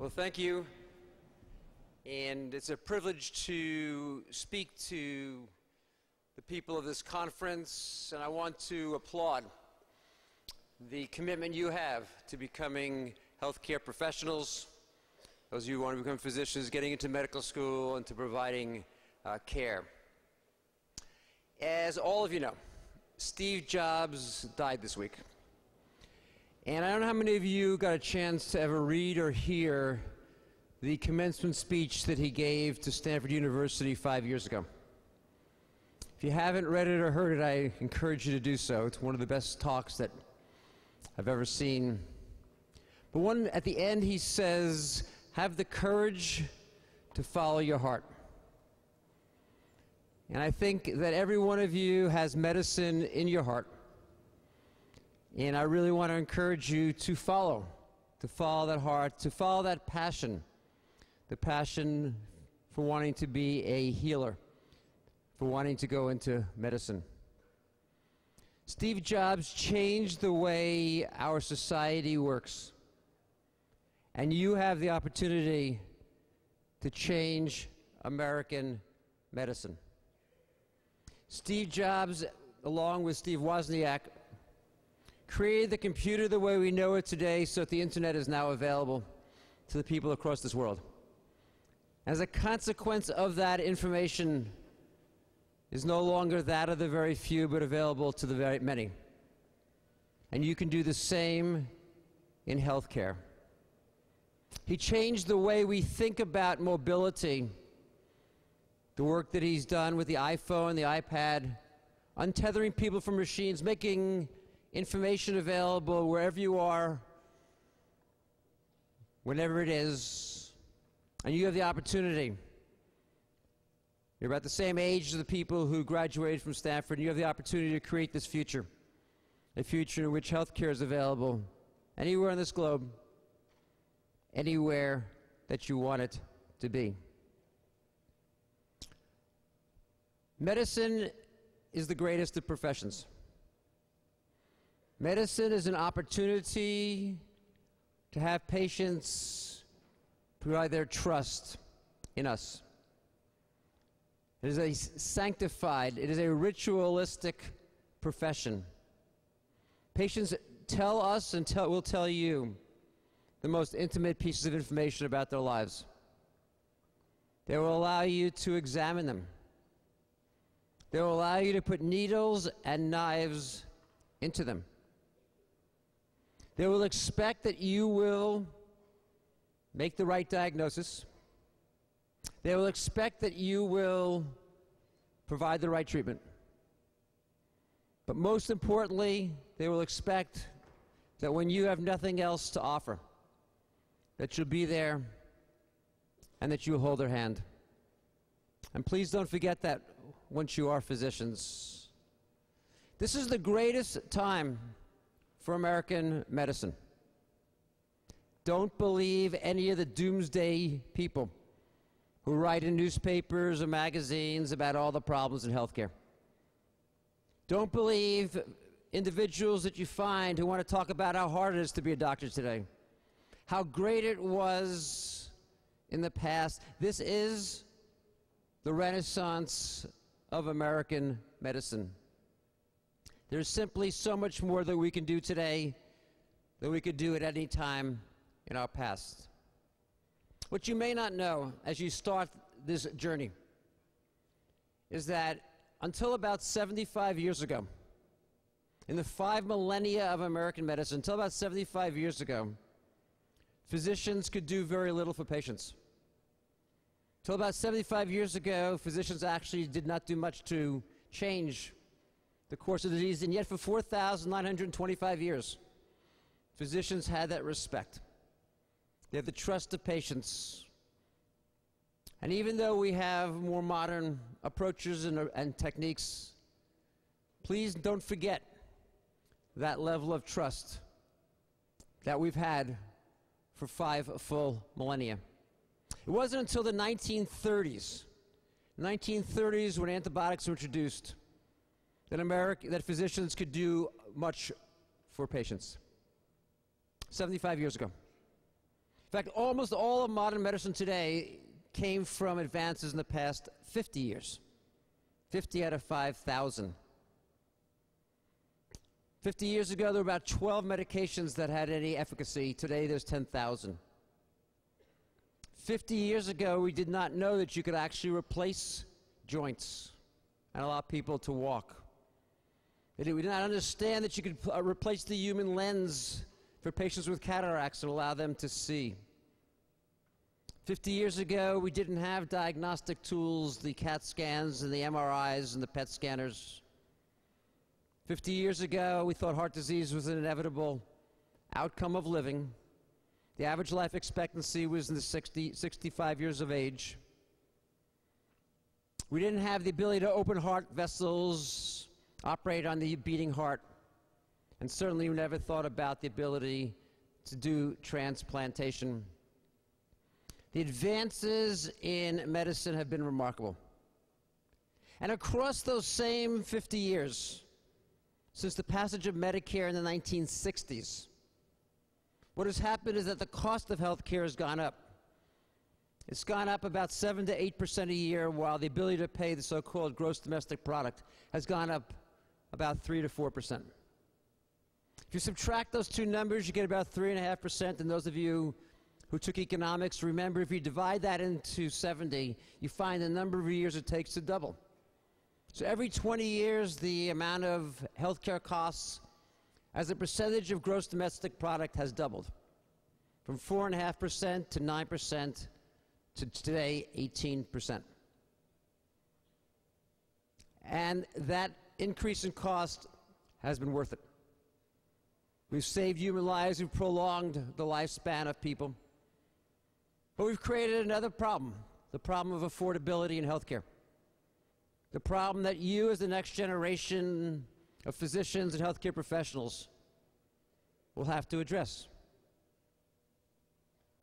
Well, thank you. And it's a privilege to speak to the people of this conference, and I want to applaud the commitment you have to becoming healthcare professionals, those of you who want to become physicians, getting into medical school, and to providing care. As all of you know, Steve Jobs died this week. And I don't know how many of you got a chance to ever read or hear the commencement speech that he gave to Stanford University 5 years ago. If you haven't read it or heard it, I encourage you to do so. It's one of the best talks that I've ever seen. But at the end he says, have the courage to follow your heart. And I think that every one of you has medicine in your heart. And I really want to encourage you to follow that heart, to follow that passion, the passion for wanting to be a healer, for wanting to go into medicine. Steve Jobs changed the way our society works. And you have the opportunity to change American medicine. Steve Jobs, along with Steve Wozniak, created the computer the way we know it today so that the internet is now available to the people across this world. As a consequence of that, information is no longer that of the very few, but available to the very many. And you can do the same in healthcare. He changed the way we think about mobility. The work that he's done with the iPhone, the iPad, untethering people from machines, making information available wherever you are, whenever it is, and you have the opportunity. You're about the same age as the people who graduated from Stanford, and you have the opportunity to create this future, a future in which healthcare is available anywhere on this globe, anywhere that you want it to be. Medicine is the greatest of professions. Medicine is an opportunity to have patients provide their trust in us. It is a sanctified, it is a ritualistic profession. Patients tell us and will tell you the most intimate pieces of information about their lives. They will allow you to examine them. They will allow you to put needles and knives into them. They will expect that you will make the right diagnosis. They will expect that you will provide the right treatment. But most importantly, they will expect that when you have nothing else to offer, that you'll be there and that you'll hold their hand. And please don't forget that once you are physicians. This is the greatest time for American medicine. Don't believe any of the doomsday people who write in newspapers or magazines about all the problems in healthcare. Don't believe individuals that you find who want to talk about how hard it is to be a doctor today, how great it was in the past. This is the renaissance of American medicine. There's simply so much more that we can do today than we could do at any time in our past. What you may not know as you start this journey is that until about 75 years ago, in the 5 millennia of American medicine, until about 75 years ago, physicians could do very little for patients. Until about 75 years ago, physicians actually did not do much to change the course of the disease, and yet for 4,925 years, physicians had that respect. They have the trust of patients. And even though we have more modern approaches and techniques, please don't forget that level of trust that we've had for 5 full millennia. It wasn't until the 1930s, when antibiotics were introduced, that physicians could do much for patients. 75 years ago. In fact, almost all of modern medicine today came from advances in the past 50 years. 50 out of 5,000. 50 years ago, there were about 12 medications that had any efficacy. Today, there's 10,000. 50 years ago, we did not know that you could actually replace joints and allow people to walk. We did not understand that you could replace the human lens for patients with cataracts and allow them to see. 50 years ago, we didn't have diagnostic tools, the CAT scans and the MRIs and the PET scanners. 50 years ago, we thought heart disease was an inevitable outcome of living. The average life expectancy was in the 65 years of age. We didn't have the ability to open heart vessels, operate on the beating heart, and certainly we never thought about the ability to do transplantation. The advances in medicine have been remarkable. And across those same 50 years, since the passage of Medicare in the 1960s, what has happened is that the cost of health care has gone up. It's gone up about 7 to 8% a year, while the ability to pay the so-called gross domestic product has gone up about 3 to 4%. If you subtract those two numbers, you get about 3.5%, and those of you who took economics, remember if you divide that into 70, you find the number of years it takes to double. So every 20 years, the amount of healthcare costs as a percentage of gross domestic product has doubled, from 4.5% to 9% to today 18%. And that increase in cost has been worth it. We've saved human lives, we've prolonged the lifespan of people, but we've created another problem, the problem of affordability in healthcare. The problem that you, as the next generation of physicians and healthcare professionals, will have to address.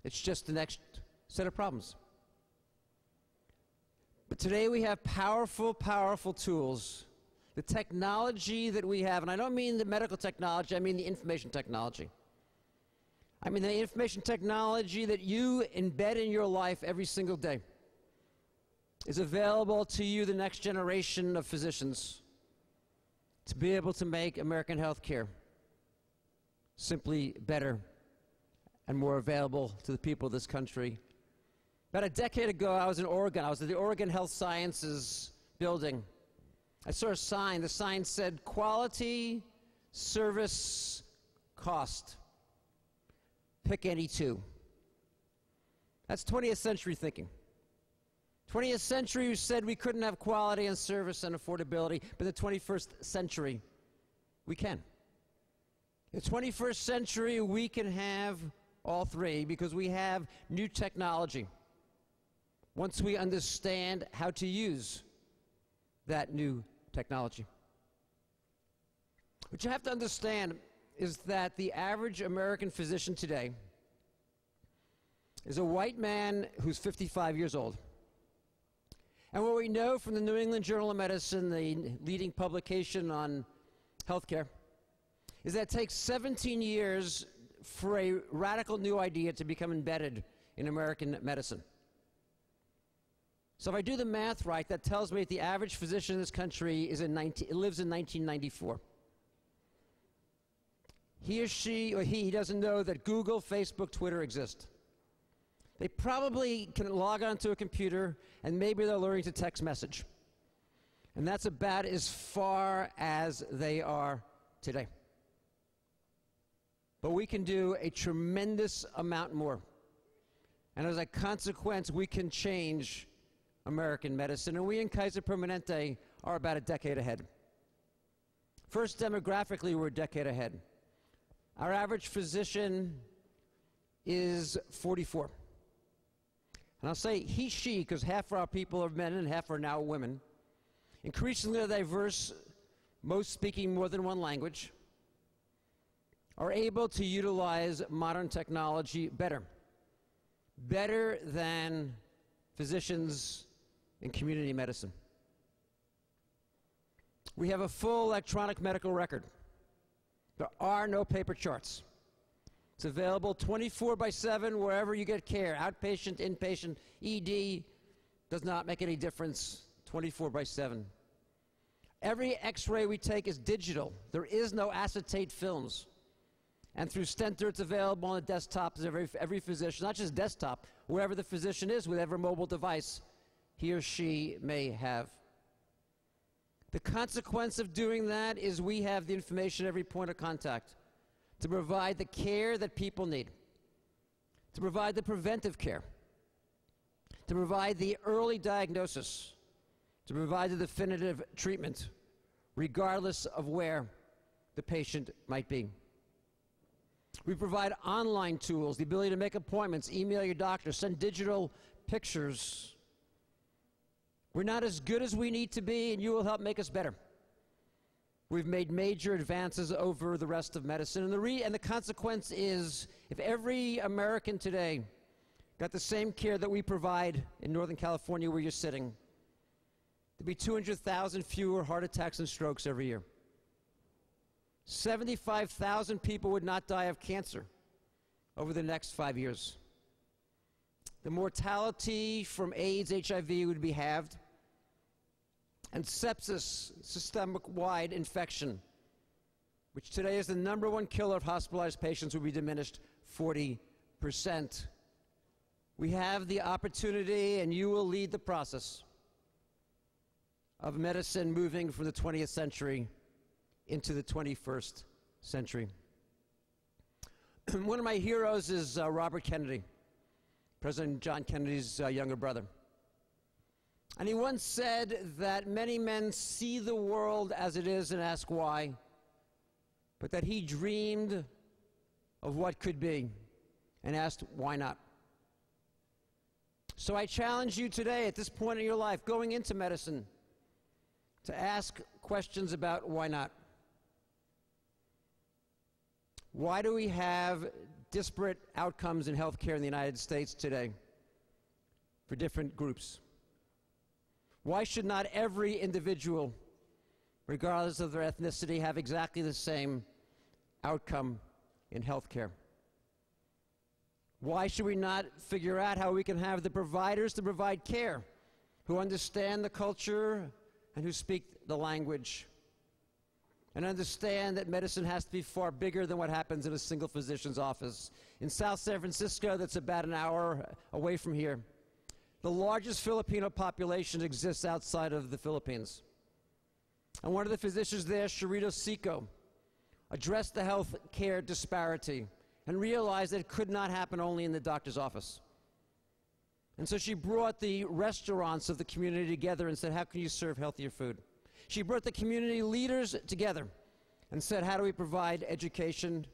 It's just the next set of problems. But today we have powerful, powerful tools. The technology that we have, and I don't mean the medical technology, I mean the information technology. I mean the information technology that you embed in your life every single day is available to you, the next generation of physicians, to be able to make American healthcare simply better and more available to the people of this country. About a decade ago, I was in Oregon. I was at the Oregon Health Sciences building. I saw a sign. The sign said, quality, service, cost. Pick any two. That's 20th century thinking. 20th century said we couldn't have quality and service and affordability, but in the 21st century, we can. In the 21st century, we can have all three because we have new technology. Once we understand how to use that new technology. What you have to understand is that the average American physician today is a white man who's 55 years old. And what we know from the New England Journal of Medicine, the leading publication on healthcare, is that it takes 17 years for a radical new idea to become embedded in American medicine. So if I do the math right, that tells me that the average physician in this country lives in 1994. He or she or he doesn't know that Google, Facebook, Twitter exist. They probably can log onto a computer and maybe they're learning to text message. And that's about as far as they are today. But we can do a tremendous amount more. And as a consequence, we can change American medicine. And we in Kaiser Permanente are about a decade ahead. First, demographically, we're a decade ahead. Our average physician is 44. And I'll say he, she, because half of our people are men and half are now women. Increasingly diverse, most speaking more than one language, are able to utilize modern technology better than physicians in community medicine. We have a full electronic medical record. There are no paper charts. It's available 24/7 wherever you get care. Outpatient, inpatient, ED, does not make any difference. 24/7. Every x-ray we take is digital. There is no acetate films. And through Stentor, it's available on the desktops of every physician, not just desktop, wherever the physician is, with every mobile device he or she may have. The consequence of doing that is we have the information at every point of contact to provide the care that people need, to provide the preventive care, to provide the early diagnosis, to provide the definitive treatment, regardless of where the patient might be. We provide online tools, the ability to make appointments, email your doctor, send digital pictures. We're not as good as we need to be, and you will help make us better. We've made major advances over the rest of medicine, and the consequence is, if every American today got the same care that we provide in Northern California where you're sitting, there'd be 200,000 fewer heart attacks and strokes every year. 75,000 people would not die of cancer over the next 5 years. The mortality from AIDS, HIV would be halved, and sepsis, systemic-wide infection, which today is the #1 killer of hospitalized patients, will be diminished 40%. We have the opportunity, and you will lead the process of medicine moving from the 20th century into the 21st century. One of my heroes is Robert Kennedy, President John Kennedy's younger brother. And he once said that many men see the world as it is and ask why, but that he dreamed of what could be and asked why not. So I challenge you today, at this point in your life, going into medicine, to ask questions about why not. Why do we have disparate outcomes in healthcare in the United States today for different groups? Why should not every individual, regardless of their ethnicity, have exactly the same outcome in healthcare? Why should we not figure out how we can have the providers to provide care, who understand the culture and who speak the language, and understand that medicine has to be far bigger than what happens in a single physician's office? In South San Francisco, that's about an hour away from here, the largest Filipino population exists outside of the Philippines. And one of the physicians there, Sharito Seco, addressed the health care disparity and realized that it could not happen only in the doctor's office. And so she brought the restaurants of the community together and said, how can you serve healthier food? She brought the community leaders together and said, how do we provide education?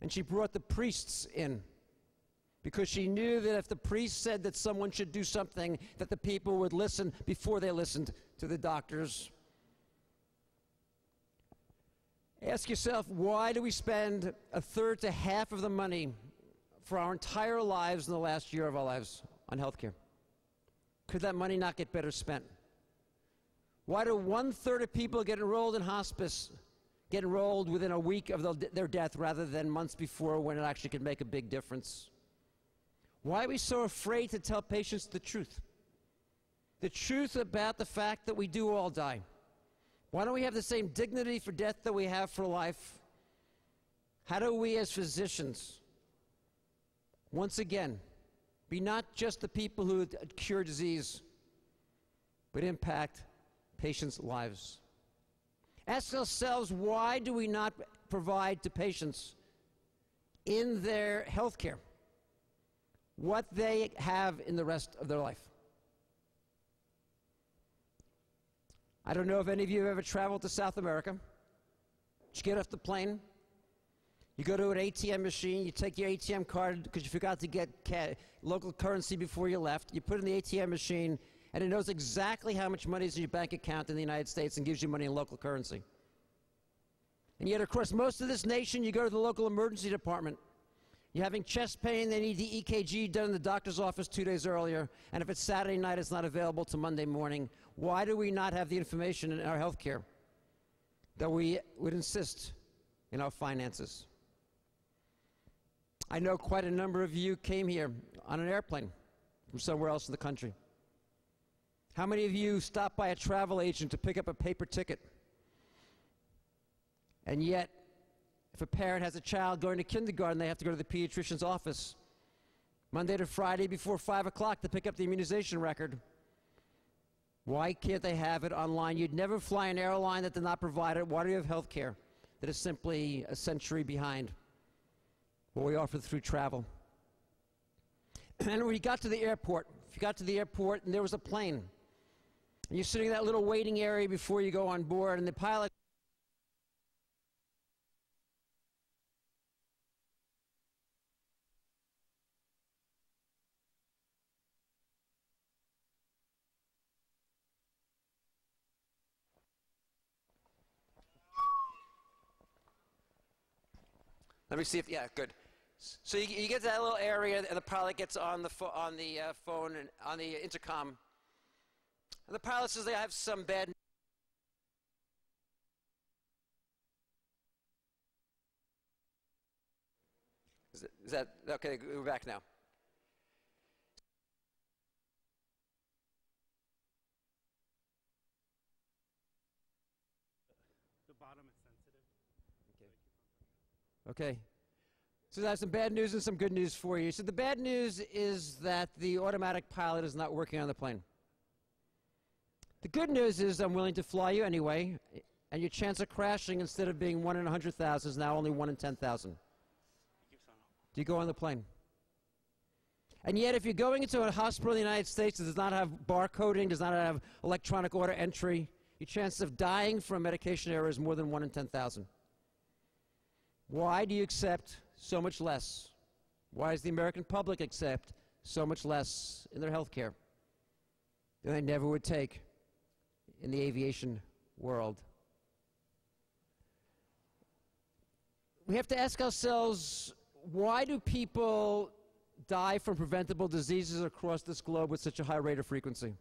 And she brought the priests in, because she knew that if the priest said that someone should do something, that the people would listen before they listened to the doctors. Ask yourself, why do we spend a third to half of the money for our entire lives in the last year of our lives on healthcare? Could that money not get better spent? Why do 1/3 of people get enrolled in hospice get enrolled within a week of their death rather than months before, when it actually could make a big difference? Why are we so afraid to tell patients the truth? The truth about the fact that we do all die. Why don't we have the same dignity for death that we have for life? How do we as physicians, once again, be not just the people who cure disease, but impact patients' lives? Ask ourselves, why do we not provide to patients in their health care what they have in the rest of their life? I don't know if any of you have ever traveled to South America. You get off the plane, you go to an ATM machine, you take your ATM card because you forgot to get local currency before you left, you put it in the ATM machine, and it knows exactly how much money is in your bank account in the United States and gives you money in local currency. And yet across most of this nation, you go to the local emergency department. You're having chest pain, they need the EKG done in the doctor's office 2 days earlier, and if it's Saturday night, it's not available till Monday morning. Why do we not have the information in our health care that we would insist in our finances? I know quite a number of you came here on an airplane from somewhere else in the country. How many of you stopped by a travel agent to pick up a paper ticket? And yet, if a parent has a child going to kindergarten, they have to go to the pediatrician's office Monday to Friday before 5 o'clock to pick up the immunization record. Why can't they have it online? You'd never fly an airline that did not provide it. Why do you have health care that is simply a century behind what we offer through travel? And when you got to the airport, if you got to the airport and there was a plane, and you're sitting in that little waiting area before you go on board, and the pilot Let me see if, yeah, good. So you get to that little area, and the pilot gets on the phone and on the intercom. And the pilot says they have some bad. Is that okay? We're back now. The bottom is sensitive. Okay. So I have some bad news and some good news for you. So the bad news is that the automatic pilot is not working on the plane. The good news is I'm willing to fly you anyway, and your chance of crashing, instead of being 1 in 100,000, is now only 1 in 10,000. Do you go on the plane? And yet, if you're going into a hospital in the United States that does not have barcoding, does not have electronic order entry, your chance of dying from medication error is more than 1 in 10,000. Why do you accept so much less? Why does the American public accept so much less in their health care than they never would take in the aviation world? We have to ask ourselves, why do people die from preventable diseases across this globe with such a high rate of frequency?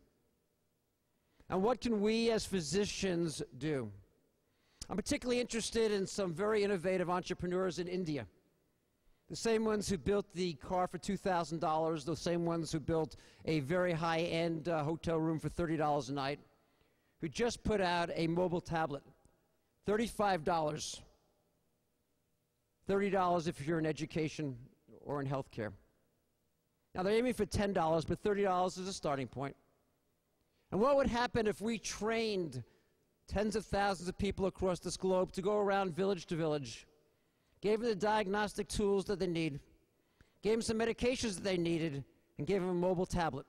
And what can we as physicians do? I'm particularly interested in some very innovative entrepreneurs in India. The same ones who built the car for $2,000, those same ones who built a very high-end hotel room for $30 a night, who just put out a mobile tablet, $35. $30 if you're in education or in healthcare. Now they're aiming for $10, but $30 is a starting point. And what would happen if we trained tens of thousands of people across this globe to go around village to village, gave them the diagnostic tools that they need, gave them some medications that they needed, and gave them a mobile tablet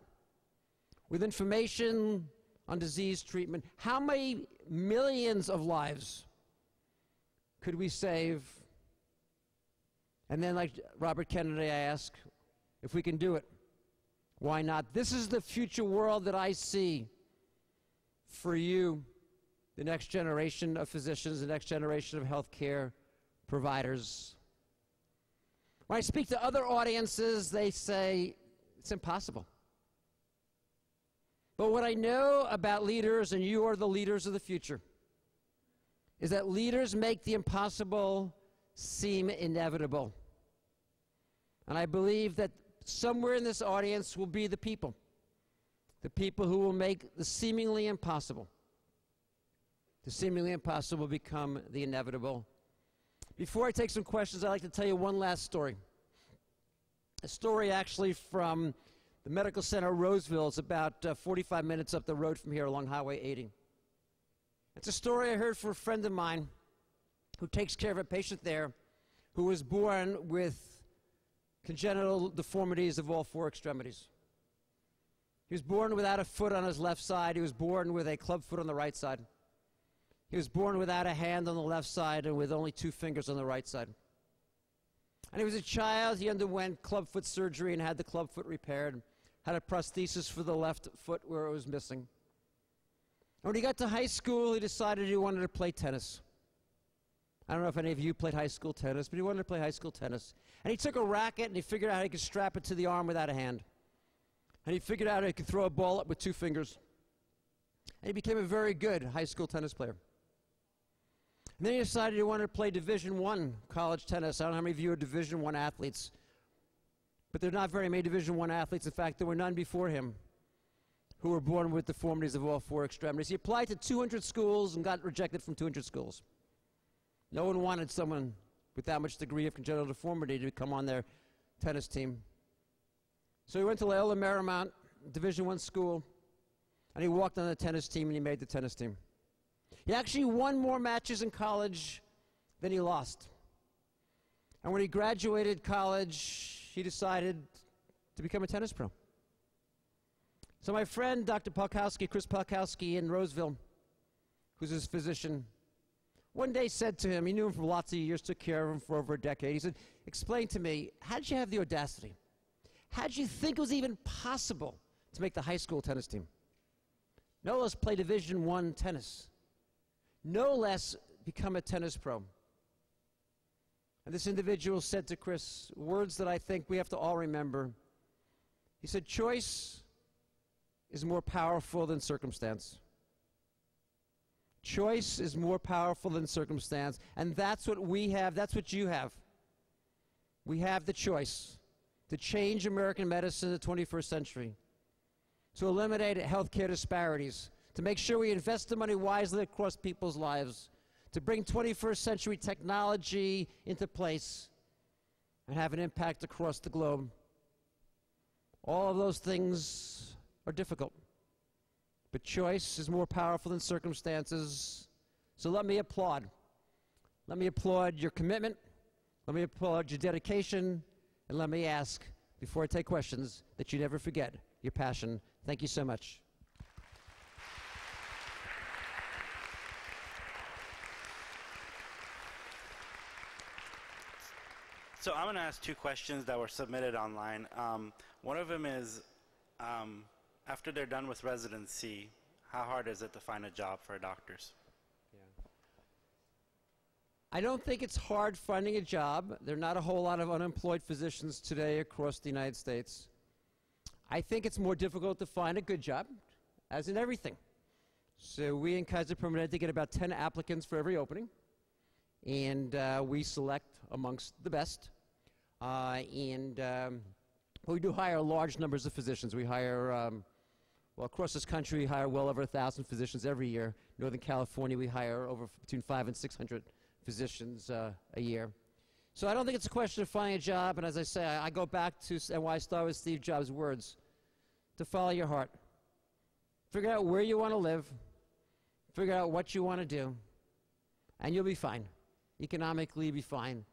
with information on disease treatment? How many millions of lives could we save? And then, like Robert Kennedy, I ask, if we can do it, why not? This is the future world that I see for you, the next generation of physicians, the next generation of healthcare providers. When I speak to other audiences, they say, it's impossible. But what I know about leaders, and you are the leaders of the future, is that leaders make the impossible seem inevitable. And I believe that somewhere in this audience will be the people who will make the seemingly impossible become the inevitable. Before I take some questions, I'd like to tell you one last story. A story actually from the Medical Center Roseville. It's about 45 minutes up the road from here along Highway 80. It's a story I heard from a friend of mine who takes care of a patient there who was born with congenital deformities of all 4 extremities. He was born without a foot on his left side. He was born with a club foot on the right side. He was born without a hand on the left side and with only 2 fingers on the right side. And he was a child. He underwent clubfoot surgery and had the clubfoot repaired, had a prosthesis for the left foot where it was missing. And when he got to high school, he decided he wanted to play tennis. I don't know if any of you played high school tennis, but he wanted to play high school tennis. And he took a racket and he figured out how he could strap it to the arm without a hand. And he figured out he could throw a ball up with 2 fingers. And he became a very good high school tennis player. And then he decided he wanted to play Division I college tennis. I don't know how many of you are Division I athletes, But there are not very many Division I athletes. In fact, there were none before him who were born with deformities of all four extremities. He applied to 200 schools and got rejected from 200 schools. No one wanted someone with that much degree of congenital deformity to come on their tennis team. So he went to Loyola Marymount, Division I school, and he walked on the tennis team and he made the tennis team. He actually won more matches in college than he lost. And when he graduated college, he decided to become a tennis pro. So my friend, Dr. Palkowski, Chris Palkowski in Roseville, who's his physician, one day said to him, he knew him for lots of years, took care of him for over a decade. He said, explain to me, how did you have the audacity? How did you think it was even possible to make the high school tennis team? No less play Division I tennis. No less become a tennis pro. And this individual said to Chris words that I think we have to all remember. He said, choice is more powerful than circumstance. Choice is more powerful than circumstance, and that's what we have, that's what you have. We have the choice to change American medicine in the 21st century, to eliminate healthcare disparities, to make sure we invest the money wisely across people's lives, to bring 21st century technology into place and have an impact across the globe. All of those things are difficult. But choice is more powerful than circumstances. So let me applaud. Let me applaud your commitment. Let me applaud your dedication. And let me ask, before I take questions, that you never forget your passion. Thank you so much. So I'm going to ask two questions that were submitted online. One of them is, after they're done with residency, how hard is it to find a job for doctors? I don't think it's hard finding a job. There are not a whole lot of unemployed physicians today across the United States. I think it's more difficult to find a good job, as in everything. So we in Kaiser Permanente get about 10 applicants for every opening, and we select amongst the best. We do hire large numbers of physicians. We hire, well, across this country, we hire well over 1,000 physicians every year. Northern California, we hire over between 500 and 600 physicians a year. So I don't think it's a question of finding a job, and as I say, I go back to, and why I start with Steve Jobs' words, to follow your heart. Figure out where you want to live, figure out what you want to do, and you'll be fine. Economically, you'll be fine.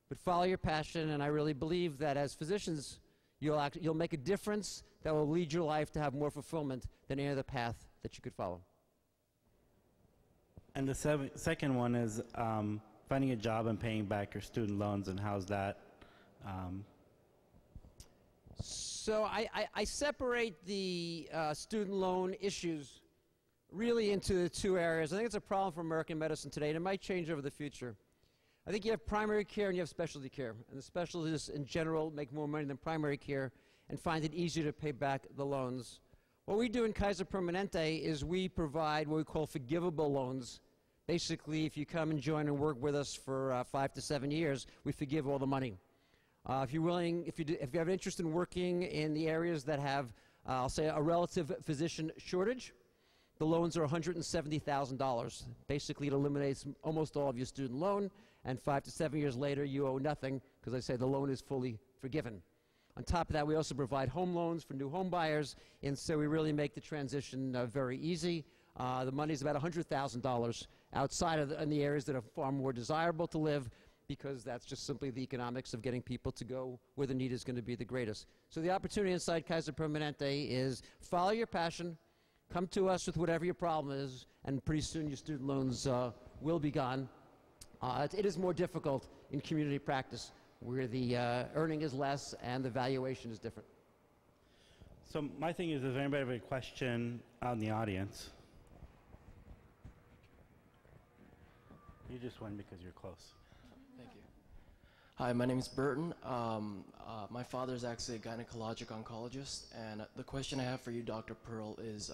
But follow your passion, and I really believe that as physicians, you'll make a difference that will lead your life to have more fulfillment than any other path that you could follow. And the second one is finding a job and paying back your student loans, and how's that? So I separate the student loan issues really into two areas. I think it's a problem for American medicine today, and it might change over the future. I think you have primary care and you have specialty care, and the specialties in general make more money than primary care and find it easier to pay back the loans. What we do in Kaiser Permanente is we provide what we call forgivable loans. Basically, if you come and join and work with us for 5 to 7 years, we forgive all the money. If you're willing, if you have an interest in working in the areas that have, I'll say, a relative physician shortage, the loans are $170,000. Basically, it eliminates almost all of your student loan, and 5 to 7 years later, you owe nothing, because I say the loan is fully forgiven. On top of that, we also provide home loans for new home buyers, and so we really make the transition very easy. The money is about $100,000 outside of in the areas that are far more desirable to live, because that's just simply the economics of getting people to go where the need is going to be the greatest. So the opportunity inside Kaiser Permanente is follow your passion, come to us with whatever your problem is, and pretty soon your student loans will be gone. It is more difficult in community practice, where the earning is less and the valuation is different. So my thing is, does anybody have a question out in the audience? You just won because you're close. Thank you. Hi, my name is Burton. My father is actually a gynecologic oncologist, and the question I have for you, Dr. Pearl, is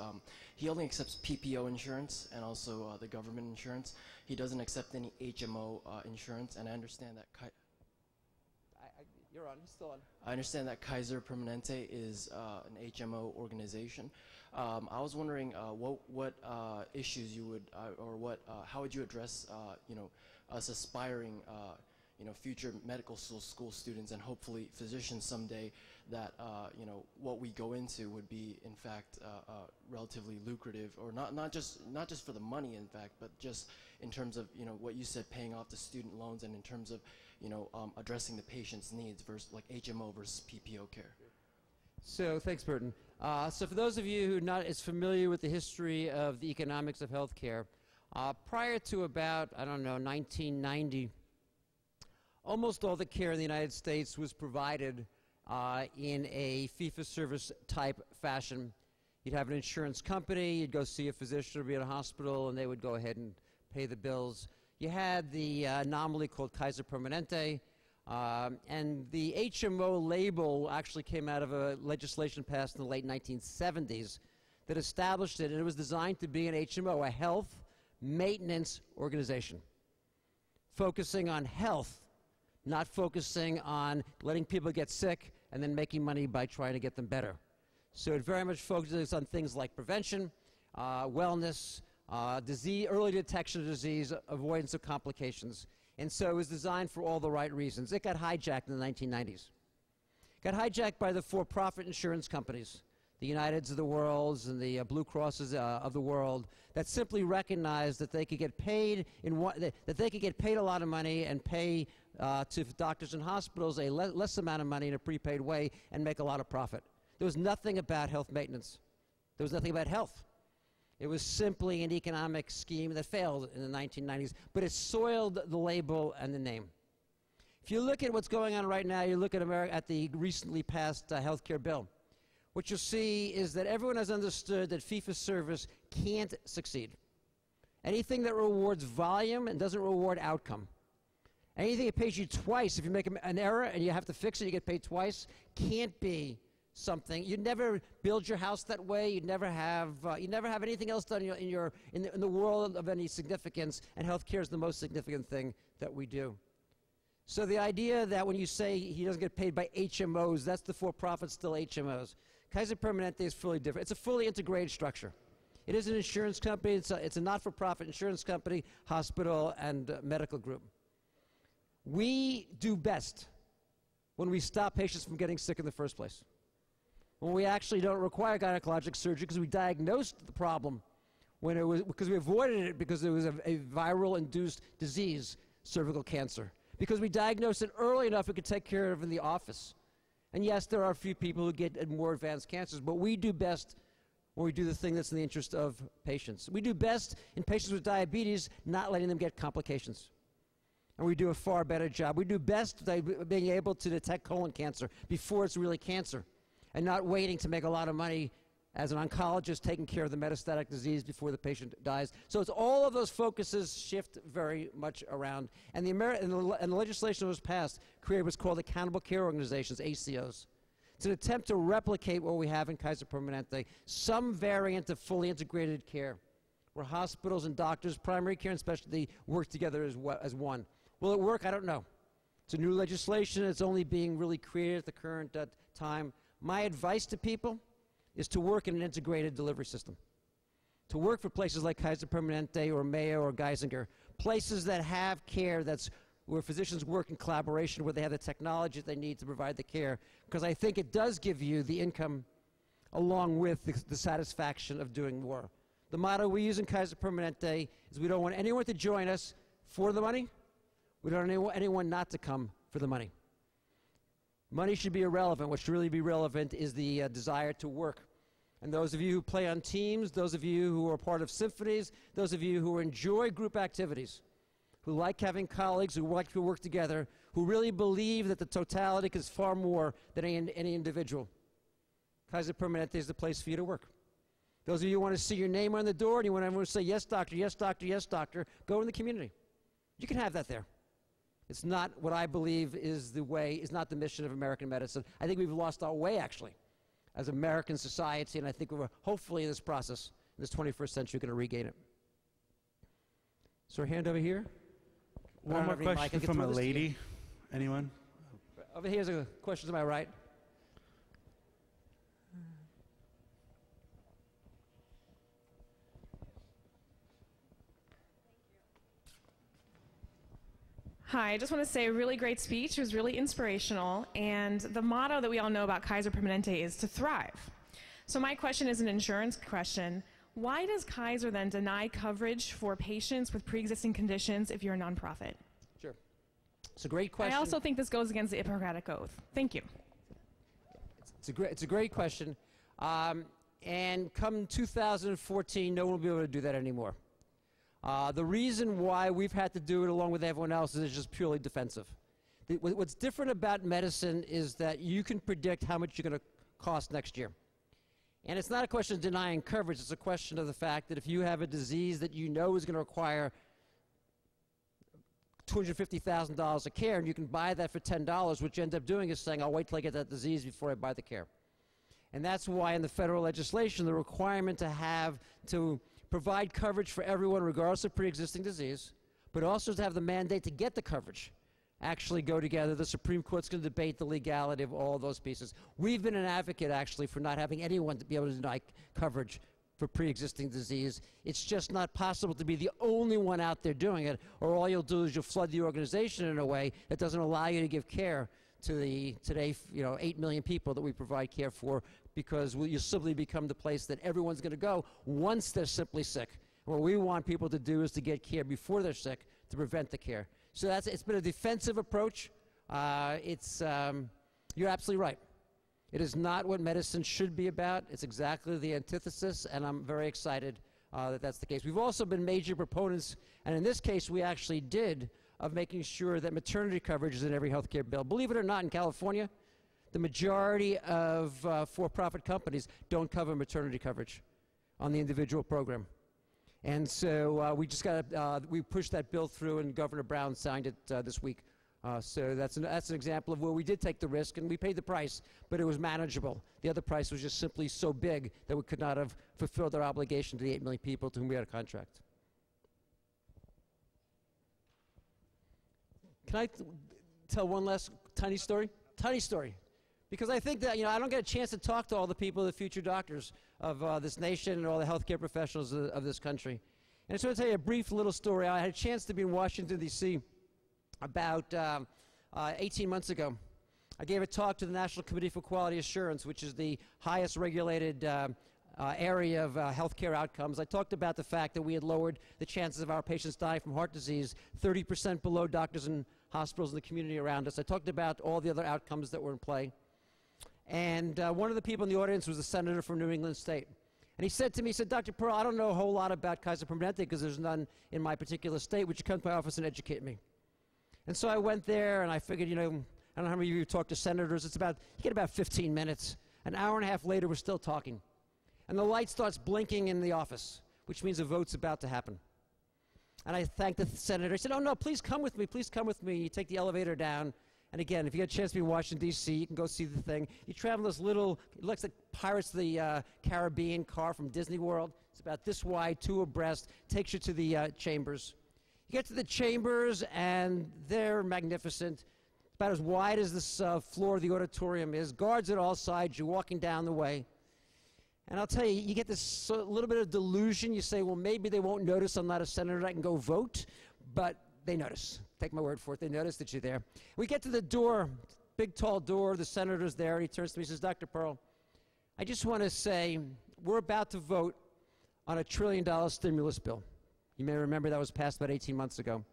he only accepts PPO insurance and also the government insurance. He doesn't accept any HMO insurance, and I understand that. You're on. He's still on. I understand that Kaiser Permanente is an HMO organization. I was wondering what issues you would, or how would you address, us aspiring, future medical school students and hopefully physicians someday, that what we go into would be in fact relatively lucrative, or not just for the money in fact, but just in terms of what you said, paying off the student loans, and in terms of addressing the patient's needs versus like HMO versus PPO care. So thanks, Burton. So for those of you who are not as familiar with the history of the economics of healthcare, prior to about, 1990, almost all the care in the United States was provided in a fee-for-service type fashion. You'd have an insurance company, you'd go see a physician or be at a hospital, and they would go ahead and pay the bills. You had the anomaly called Kaiser Permanente, and the HMO label actually came out of a legislation passed in the late 1970s that established it, and it was designed to be an HMO, a health maintenance organization, focusing on health, not focusing on letting people get sick and then making money by trying to get them better. So it very much focuses on things like prevention, wellness, disease, early detection of disease, avoidance of complications. And so it was designed for all the right reasons. It got hijacked in the 1990s. Got hijacked by the for-profit insurance companies, the Uniteds of the world and the Blue Crosses of the world, that simply recognized that they could get paid that they could get paid a lot of money and pay to doctors and hospitals a less amount of money in a prepaid way and make a lot of profit. There was nothing about health maintenance. There was nothing about health. It was simply an economic scheme that failed in the 1990s, but it soiled the label and the name. If you look at what's going on right now, you look at at the recently passed health care bill, what you'll see is that everyone has understood that fee-for-service can't succeed. Anything that rewards volume and doesn't reward outcome. Anything that pays you twice, if you make an error and you have to fix it, you get paid twice, can't be something. You'd never build your house that way. You'd never have anything else done in the world of any significance, and healthcare is the most significant thing that we do. So the idea that when you say he doesn't get paid by HMOs, that's the for-profit still HMOs. Kaiser Permanente is fully different. It's a fully integrated structure. It is an insurance company. It's a not-for-profit insurance company, hospital, and medical group. We do best when we stop patients from getting sick in the first place. When we actually don't require gynecologic surgery because we diagnosed the problem because we avoided it because it was a viral-induced disease, cervical cancer. Because we diagnosed it early enough, we could take care of it in the office. And yes, there are a few people who get more advanced cancers, but we do best when we do the thing that's in the interest of patients. We do best in patients with diabetes, not letting them get complications. And we do a far better job. We do best by being able to detect colon cancer before it's really cancer, and not waiting to make a lot of money as an oncologist taking care of the metastatic disease before the patient dies. So it's all of those focuses shift very much around. And the legislation that was passed created what's called accountable care organizations, ACOs. It's an attempt to replicate what we have in Kaiser Permanente, some variant of fully integrated care, where hospitals and doctors, primary care and specialty, work together as one. Will it work? I don't know. It's a new legislation. It's only being really created at the current time. My advice to people is to work in an integrated delivery system, to work for places like Kaiser Permanente or Mayo or Geisinger, places that have care where physicians work in collaboration, where they have the technology that they need to provide the care, because I think it does give you the income along with the satisfaction of doing more. The motto we use in Kaiser Permanente is we don't want anyone to join us for the money. We don't want anyone not to come for the money. Money should be irrelevant. What should really be relevant is the desire to work. And those of you who play on teams, those of you who are part of symphonies, those of you who enjoy group activities, who like having colleagues, who like to work together, who really believe that the totality is far more than any individual, Kaiser Permanente is the place for you to work. Those of you who want to see your name on the door and you want everyone to say, yes, doctor, yes, doctor, yes, doctor, go in the community. You can have that there. It's not what I believe is the way, is not the mission of American medicine. I think we've lost our way, actually, as American society, and I think we're hopefully in this process, in this 21st century, going to regain it. So, hand over here. One more question from a lady. Anyone? Over here's a question to my right. Hi, I just want to say a really great speech. It was really inspirational. And the motto that we all know about Kaiser Permanente is to thrive. So my question is an insurance question. Why does Kaiser then deny coverage for patients with pre-existing conditions if you're a nonprofit? Sure. It's a great question. I also think this goes against the Hippocratic Oath. Thank you. It's a great question. And come 2014, no one will be able to do that anymore. The reason why we've had to do it along with everyone else is it's just purely defensive. What's different about medicine is that you can predict how much you're going to cost next year. And it's not a question of denying coverage, it's a question of the fact that if you have a disease that you know is going to require $250,000 of care and you can buy that for $10, what you end up doing is saying, I'll wait till I get that disease before I buy the care. And that's why in the federal legislation, the requirement to provide coverage for everyone regardless of pre-existing disease, but also to have the mandate to get the coverage actually go together. The Supreme Court's going to debate the legality of all of those pieces. We've been an advocate actually for not having anyone to be able to deny coverage for pre-existing disease. It's just not possible to be the only one out there doing it, or all you'll do is you'll flood the organization in a way that doesn't allow you to give care to the today 8 million people that we provide care for, because you simply become the place that everyone's going to go once they're simply sick. What we want people to do is to get care before they're sick to prevent the care. So it's been a defensive approach. You're absolutely right. It is not what medicine should be about. It's exactly the antithesis, and I'm very excited that that's the case. We've also been major proponents, and in this case we actually did, of making sure that maternity coverage is in every health care bill. Believe it or not, in California, the majority of for-profit companies don't cover maternity coverage on the individual program. And so we pushed that bill through, and Governor Brown signed it this week. So that's an example of where we did take the risk, and we paid the price, but it was manageable. The other price was just simply so big that we could not have fulfilled our obligation to the 8 million people to whom we had a contract. Can I tell one last tiny story? Tiny story. Because I think that, I don't get a chance to talk to all the people, the future doctors of this nation and all the healthcare professionals of this country. And I just want to tell you a brief little story. I had a chance to be in Washington, D.C. about 18 months ago. I gave a talk to the National Committee for Quality Assurance, which is the highest regulated area of healthcare outcomes. I talked about the fact that we had lowered the chances of our patients dying from heart disease 30% below doctors and hospitals in the community around us. I talked about all the other outcomes that were in play. And one of the people in the audience was a senator from New England State. And he said to me, he said, Dr. Pearl, I don't know a whole lot about Kaiser Permanente because there's none in my particular state. Would you come to my office and educate me? And so I went there, and I figured, I don't know how many of you talk to senators. You get about 15 minutes. An hour and a half later, we're still talking. And the light starts blinking in the office, which means a vote's about to happen. And I thanked the senator. I said, oh, no, please come with me. Please come with me. You take the elevator down. And again, if you get a chance to be in Washington, D.C., you can go see the thing. You travel this little, it looks like Pirates of the Caribbean car from Disney World. It's about this wide, 2 abreast, takes you to the chambers. You get to the chambers, and they're magnificent. About as wide as this floor of the auditorium is. Guards at all sides. You're walking down the way. And I'll tell you, you get this little bit of delusion. You say, well, maybe they won't notice I'm not a senator. I can go vote. But they notice. Take my word for it. They notice that you're there. We get to the door, big, tall door. The senator's there, and he turns to me and says, Dr. Pearl, I just want to say we're about to vote on a $1 trillion stimulus bill. You may remember that was passed about 18 months ago.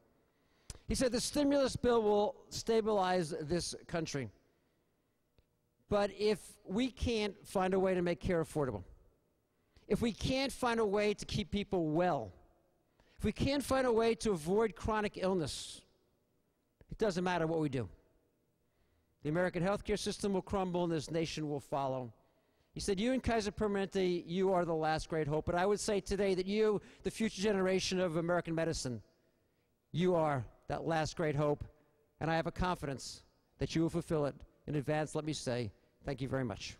He said the stimulus bill will stabilize this country. But if we can't find a way to make care affordable, if we can't find a way to keep people well, if we can't find a way to avoid chronic illness, it doesn't matter what we do. The American healthcare system will crumble and this nation will follow. He said, you and Kaiser Permanente, you are the last great hope. But I would say today that you, the future generation of American medicine, you are that last great hope. And I have a confidence that you will fulfill it. In advance, let me say, thank you very much.